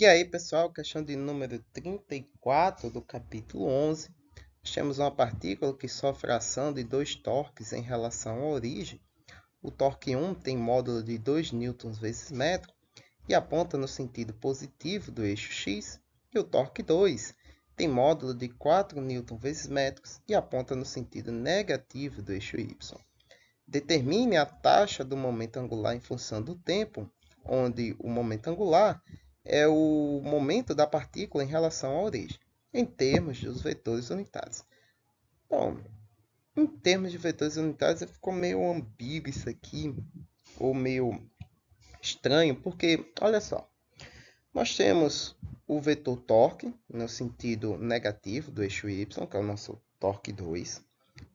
E aí, pessoal, questão de número 34 do capítulo 11. Nós temos uma partícula que sofre a ação de dois torques em relação à origem. O torque 1 tem módulo de 2 newtons vezes metro e aponta no sentido positivo do eixo x. E o torque 2 tem módulo de 4 newtons vezes metros e aponta no sentido negativo do eixo y. Determine a taxa do momento angular em função do tempo, onde o momento angular é o momento da partícula em relação à origem, em termos dos vetores unitários. Bom, em termos de vetores unitários, ficou meio ambíguo isso aqui, ou meio estranho, porque, olha só, nós temos o vetor torque, no sentido negativo do eixo y, que é o nosso torque 2,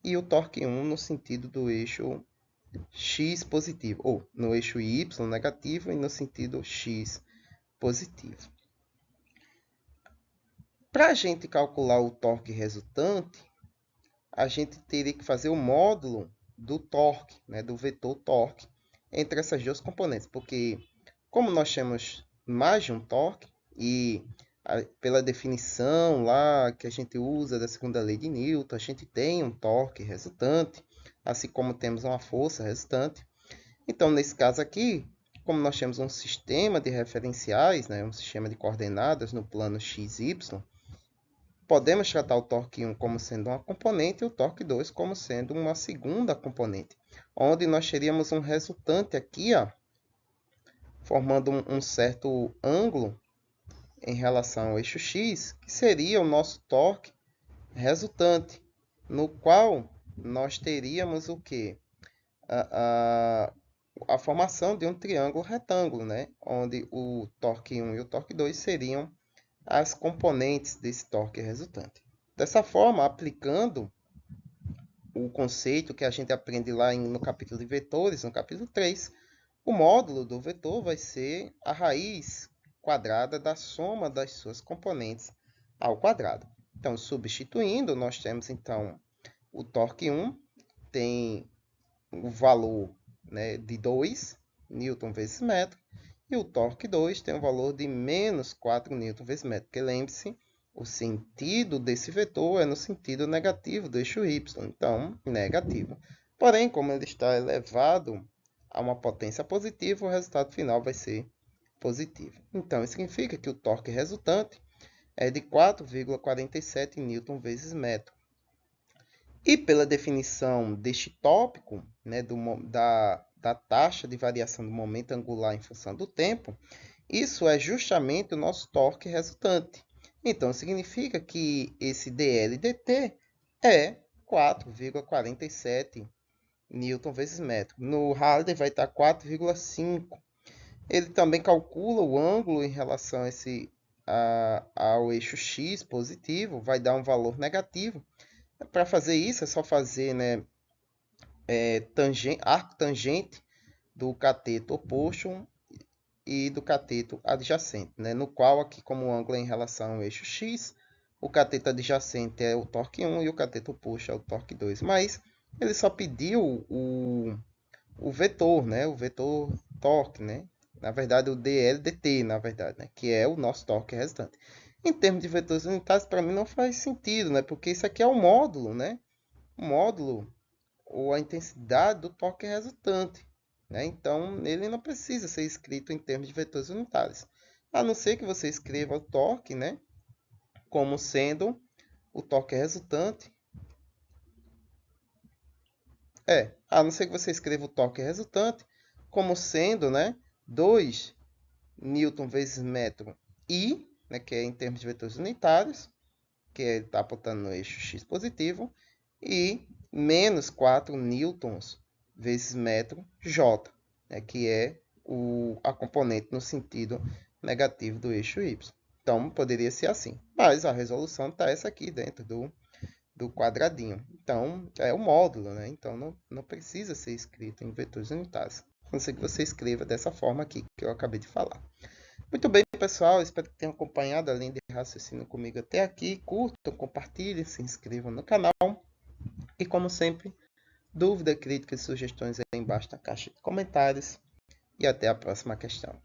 e o torque 1 no sentido do eixo x positivo, ou no eixo y negativo e no sentido x positivo. Para a gente calcular o torque resultante, a gente teria que fazer o módulo do torque, do vetor torque, entre essas duas componentes, porque como nós temos mais de um torque, e pela definição lá que a gente usa da segunda lei de Newton, a gente tem um torque resultante, assim como temos uma força resultante. Então, nesse caso aqui, como nós temos um sistema de referenciais, um sistema de coordenadas no plano x, y, podemos tratar o torque 1 como sendo uma componente e o torque 2 como sendo uma segunda componente, onde nós teríamos um resultante aqui, formando um certo ângulo em relação ao eixo x, que seria o nosso torque resultante, no qual nós teríamos o quê? A formação de um triângulo retângulo, onde o torque 1 e o torque 2 seriam as componentes desse torque resultante. Dessa forma, aplicando o conceito que a gente aprende lá no capítulo de vetores, no capítulo 3, o módulo do vetor vai ser a raiz quadrada da soma das suas componentes ao quadrado. Então, substituindo, nós temos então o torque 1 tem o valor de 2 newton vezes metro, e o torque 2 tem o valor de menos 4 newton vezes metro, porque lembre-se, o sentido desse vetor é no sentido negativo do eixo y, então negativo. Porém, como ele está elevado a uma potência positiva, o resultado final vai ser positivo. Então, isso significa que o torque resultante é de 4,47 newton vezes metro. E pela definição deste tópico, da taxa de variação do momento angular em função do tempo, isso é justamente o nosso torque resultante. Então, significa que esse dl/dt é 4,47 newton vezes metro. No Halliday vai estar 4,5. Ele também calcula o ângulo em relação ao eixo x positivo, vai dar um valor negativo. Para fazer isso, é só fazer arco tangente do cateto oposto e do cateto adjacente, no qual aqui, como o ângulo é em relação ao eixo x, o cateto adjacente é o torque 1 e o cateto oposto é o torque 2. Mas ele só pediu o vetor, o vetor torque, na verdade o dl/dt, que é o nosso torque resultante. Em termos de vetores unitários, para mim não faz sentido, porque isso aqui é o módulo, o módulo ou a intensidade do torque resultante. Então, ele não precisa ser escrito em termos de vetores unitários. A não ser que você escreva o torque como sendo o torque resultante. A não ser que você escreva o torque resultante como sendo 2 newton vezes metro I, que é em termos de vetores unitários, que ele está apontando no eixo x positivo, e menos 4 newtons vezes metro J, que é a componente no sentido negativo do eixo y. Então, poderia ser assim. Mas a resolução está essa aqui dentro do quadradinho. Então, é o módulo, Então, não precisa ser escrito em vetores unitários. A não ser que você escreva dessa forma aqui, que eu acabei de falar. Muito bem, pessoal. Espero que tenham acompanhado a linha de raciocínio comigo até aqui. Curtam, compartilhem, se inscrevam no canal. E, como sempre, dúvida, críticas e sugestões aí embaixo na caixa de comentários. E até a próxima questão.